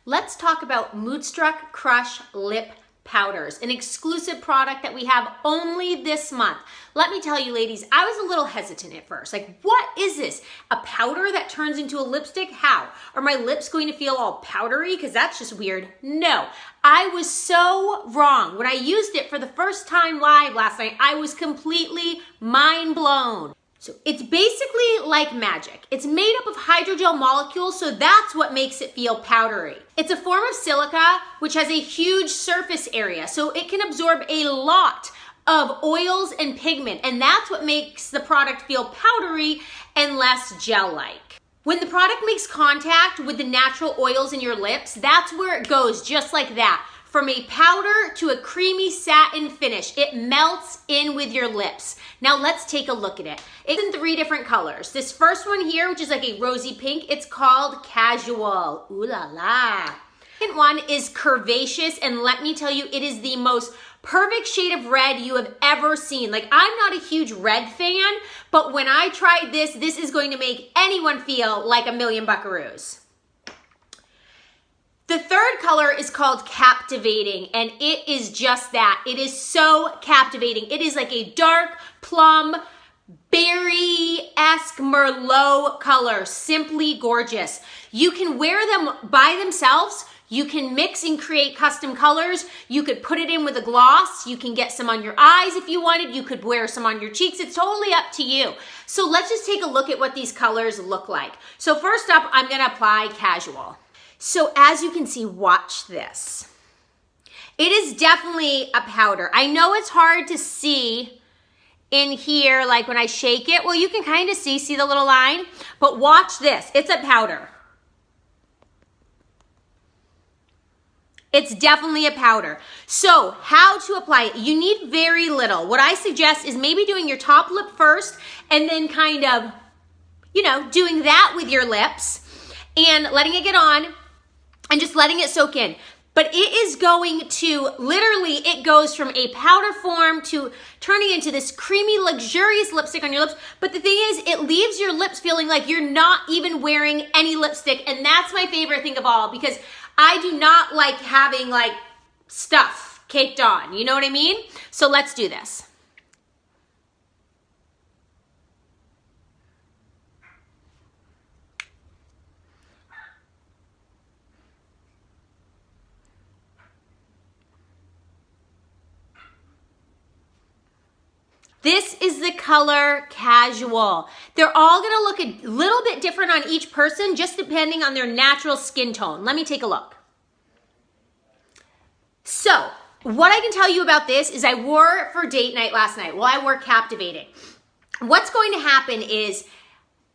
let's talk about Moodstruck Crush Lip Powders, an exclusive product that we have only this month. Let me tell you, ladies, I was a little hesitant at first. Like, what is this? A powder that turns into a lipstick? How? Are my lips going to feel all powdery? Because that's just weird. No, I was so wrong. When I used it for the first time live last night, I was completely mind blown. So it's basically like magic. It's made up of hydrogel molecules, so that's what makes it feel powdery. It's a form of silica, which has a huge surface area, so it can absorb a lot of oils and pigment, and that's what makes the product feel powdery and less gel-like. When the product makes contact with the natural oils in your lips, that's where it goes, just like that. From a powder to a creamy satin finish, it melts in with your lips. Now let's take a look at it. It's in 3 different colors. This first one here, which is like a rosy pink, it's called Casual. Ooh la la. Second one is Curvaceous, and let me tell you, it is the most perfect shade of red you have ever seen. Like, I'm not a huge red fan, but when I tried this, this is going to make anyone feel like a million buckaroos. The third color is called Captivating, and it is just that. It is so captivating. It is like a dark plum, berry-esque Merlot color. Simply gorgeous. You can wear them by themselves. You can mix and create custom colors. You could put it in with a gloss. You can get some on your eyes if you wanted. You could wear some on your cheeks. It's totally up to you. So let's just take a look at what these colors look like. So first up, I'm gonna apply Casual. So as you can see, watch this. It is definitely a powder. I know it's hard to see in here, like when I shake it. Well, you can kind of see the little line, but watch this. It's a powder. It's definitely a powder. So how to apply it? You need very little. What I suggest is maybe doing your top lip first and then kind of, you know, doing that with your lips and letting it get on and just letting it soak in. But it is going to, literally, it goes from a powder form to turning into this creamy, luxurious lipstick on your lips. But the thing is, it leaves your lips feeling like you're not even wearing any lipstick. And that's my favorite thing of all, because I do not like having like stuff caked on. You know what I mean? So let's do this. This is the color Casual. They're all gonna look a little bit different on each person, just depending on their natural skin tone. Let me take a look. So, what I can tell you about this is I wore it for date night last night. Well, I wore Captivating. What's going to happen is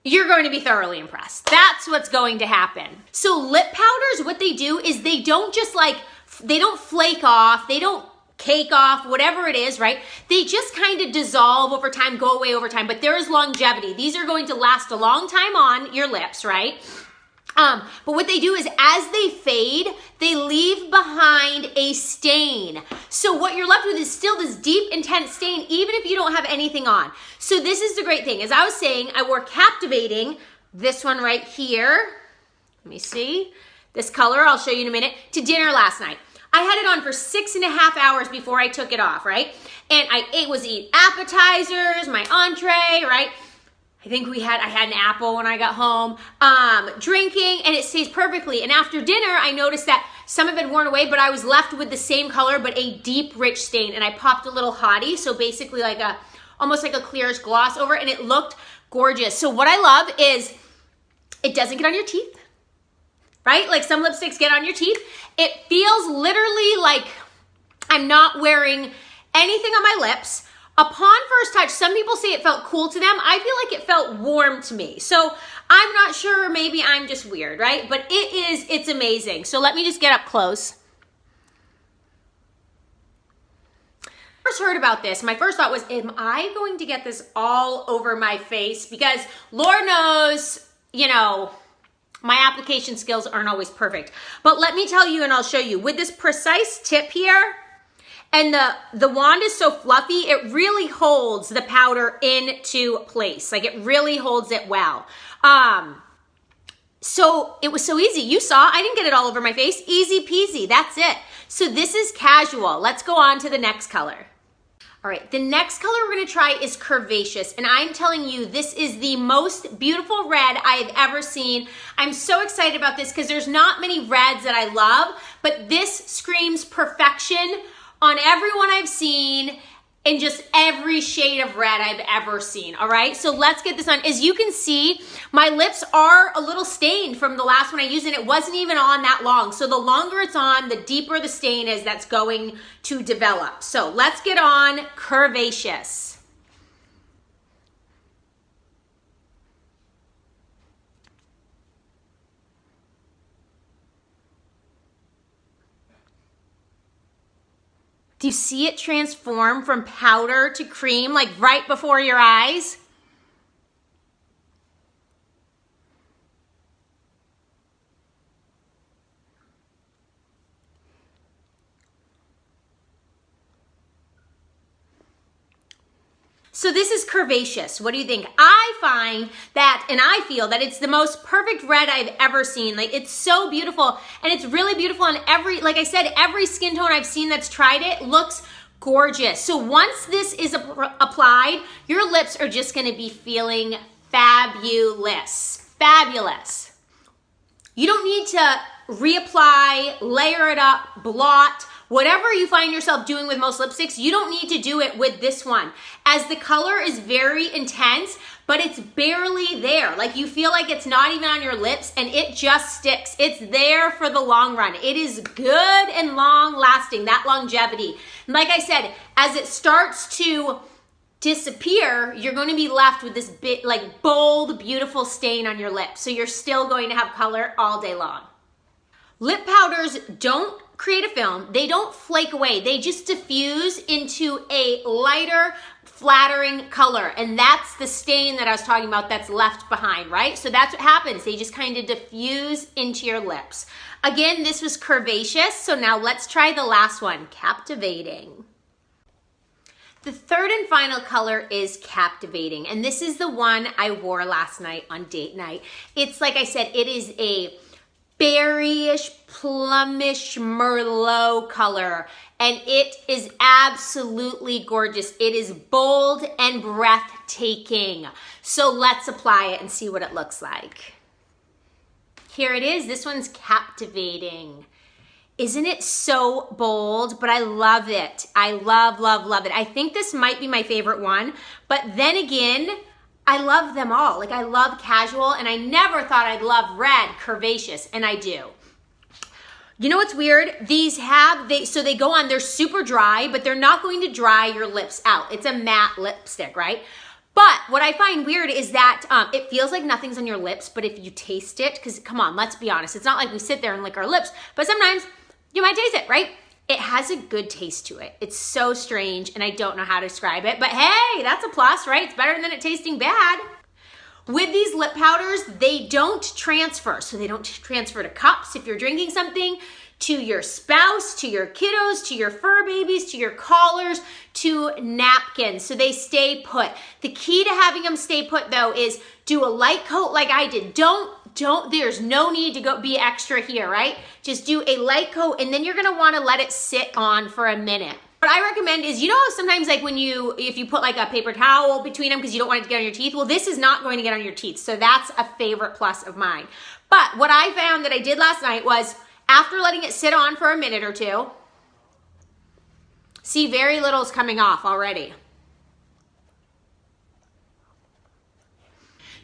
you're going to be thoroughly impressed. That's what's going to happen. So lip powders, what they do is they don't just like, they don't flake off, they don't cake off, whatever it is, right? They just kind of dissolve over time, go away over time, but there is longevity. These are going to last a long time on your lips, right? But what they do is as they fade, they leave behind a stain. So what you're left with is still this deep, intense stain, even if you don't have anything on. So this is the great thing. As I was saying, I wore Captivating, this one right here. Let me see. This color, I'll show you in a minute, to dinner last night. I had it on for 6.5 hours before I took it off, right? And I was eating appetizers, my entree, right? I had an apple when I got home, drinking, and it stays perfectly. And after dinner, I noticed that some of it worn away, but I was left with the same color, but a deep, rich stain. And I popped a little hottie, so basically like almost like a clearish gloss over it, and it looked gorgeous. So what I love is it doesn't get on your teeth, right? Like some lipsticks get on your teeth. It feels literally like I'm not wearing anything on my lips. Upon first touch, some people say it felt cool to them. I feel like it felt warm to me. So I'm not sure, maybe I'm just weird, right? But it's amazing. So let me just get up close. First heard about this, my first thought was, am I going to get this all over my face? Because Lord knows, you know, my application skills aren't always perfect. But let me tell you, and I'll show you, with this precise tip here, and the wand is so fluffy, it really holds the powder into place. Like it really holds it well. So it was so easy. You saw, I didn't get it all over my face. Easy peasy, that's it. So this is casual. Let's go on to the next color. All right, the next color we're gonna try is Curvaceous, and I'm telling you, this is the most beautiful red I have ever seen. I'm so excited about this because there's not many reds that I love, but this screams perfection on everyone I've seen in just every shade of red I've ever seen, all right? So let's get this on. As you can see, my lips are a little stained from the last one I used, and it wasn't even on that long. So the longer it's on, the deeper the stain is that's going to develop. So let's get on Curvaceous. Do you see it transform from powder to cream, like right before your eyes? So this is Curvaceous. What do you think? I find that, and I feel that it's the most perfect red I've ever seen. Like, it's so beautiful, and it's really beautiful on every, like I said, every skin tone I've seen that's tried it looks gorgeous. So once this is applied, your lips are just gonna be feeling fabulous. Fabulous. You don't need to reapply, layer it up, blot. Whatever you find yourself doing with most lipsticks, you don't need to do it with this one, as the color is very intense, but it's barely there. Like, you feel like it's not even on your lips, and it just sticks. It's there for the long run. It is good and long lasting, that longevity. And like I said, as it starts to disappear, you're going to be left with this bit, like, bold, beautiful stain on your lips. So you're still going to have color all day long. Lip powders don't create a film. They don't flake away. They just diffuse into a lighter, flattering color. And that's the stain that I was talking about that's left behind, right? So that's what happens. They just kind of diffuse into your lips. Again, this was Curvaceous. So now let's try the last one, Captivating. The third and final color is Captivating. And this is the one I wore last night on date night. It's, like I said, it is a berryish, plumish Merlot color, and it is absolutely gorgeous. It is bold and breathtaking. So let's apply it and see what it looks like. Here it is. This one's Captivating. Isn't it so bold? But I love it. I love, love, love it. I think this might be my favorite one, but then again, I love them all. Like, I love casual, and I never thought I'd love red, Curvaceous, and I do. You know what's weird? These have, so they go on, they're super dry, but they're not going to dry your lips out. It's a matte lipstick, right? But what I find weird is that it feels like nothing's on your lips, but if you taste it, because come on, let's be honest, it's not like we sit there and lick our lips, but sometimes you might taste it, right? It has a good taste to it. It's so strange, and I don't know how to describe it, but hey, that's a plus, right? It's better than it tasting bad. With these lip powders, they don't transfer. So they don't transfer to cups if you're drinking something, to your spouse, to your kiddos, to your fur babies, to your collars, to napkins. So they stay put. The key to having them stay put, though, is do a light coat like I did. There's no need to go be extra here, right? Just do a light coat, and then you're gonna wanna let it sit on for a minute. What I recommend is, you know how sometimes like if you put like a paper towel between them because you don't want it to get on your teeth? Well, this is not going to get on your teeth, so that's a favorite plus of mine. But what I found that I did last night was, after letting it sit on for a minute or two, see, very little is coming off already.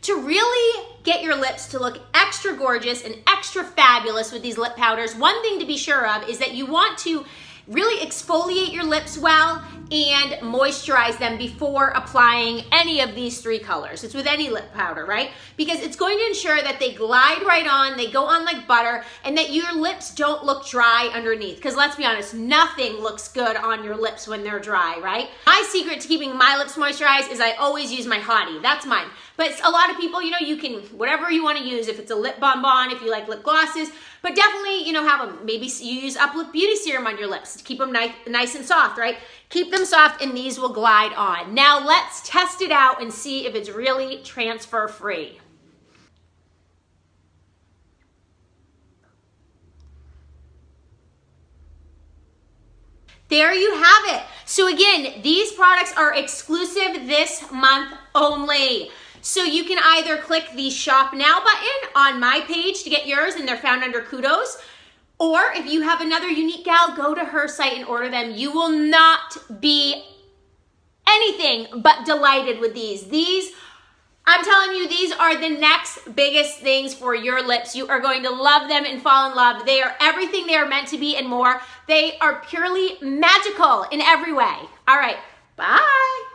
To really get your lips to look extra gorgeous and extra fabulous with these lip powders, one thing to be sure of is that you want to really exfoliate your lips well and moisturize them before applying any of these three colors. It's with any lip powder, right? Because it's going to ensure that they glide right on, they go on like butter, and that your lips don't look dry underneath. Because let's be honest, nothing looks good on your lips when they're dry, right? My secret to keeping my lips moisturized is I always use my Hottie. That's mine. But a lot of people, you know, you can, whatever you want to use, if it's a lip bonbon, if you like lip glosses, but definitely, you know, have them, maybe you use Uplift Beauty Serum on your lips to keep them nice and soft, right? Keep them soft and these will glide on. Now let's test it out and see if it's really transfer free. There you have it. So again, these products are exclusive this month only. So you can either click the shop now button on my page to get yours, and they're found under kudos. Or if you have another unique gal, go to her site and order them. You will not be anything but delighted with these. I'm telling you, these are the next biggest things for your lips. You are going to love them and fall in love. They are everything they are meant to be and more. They are purely magical in every way. All right, bye.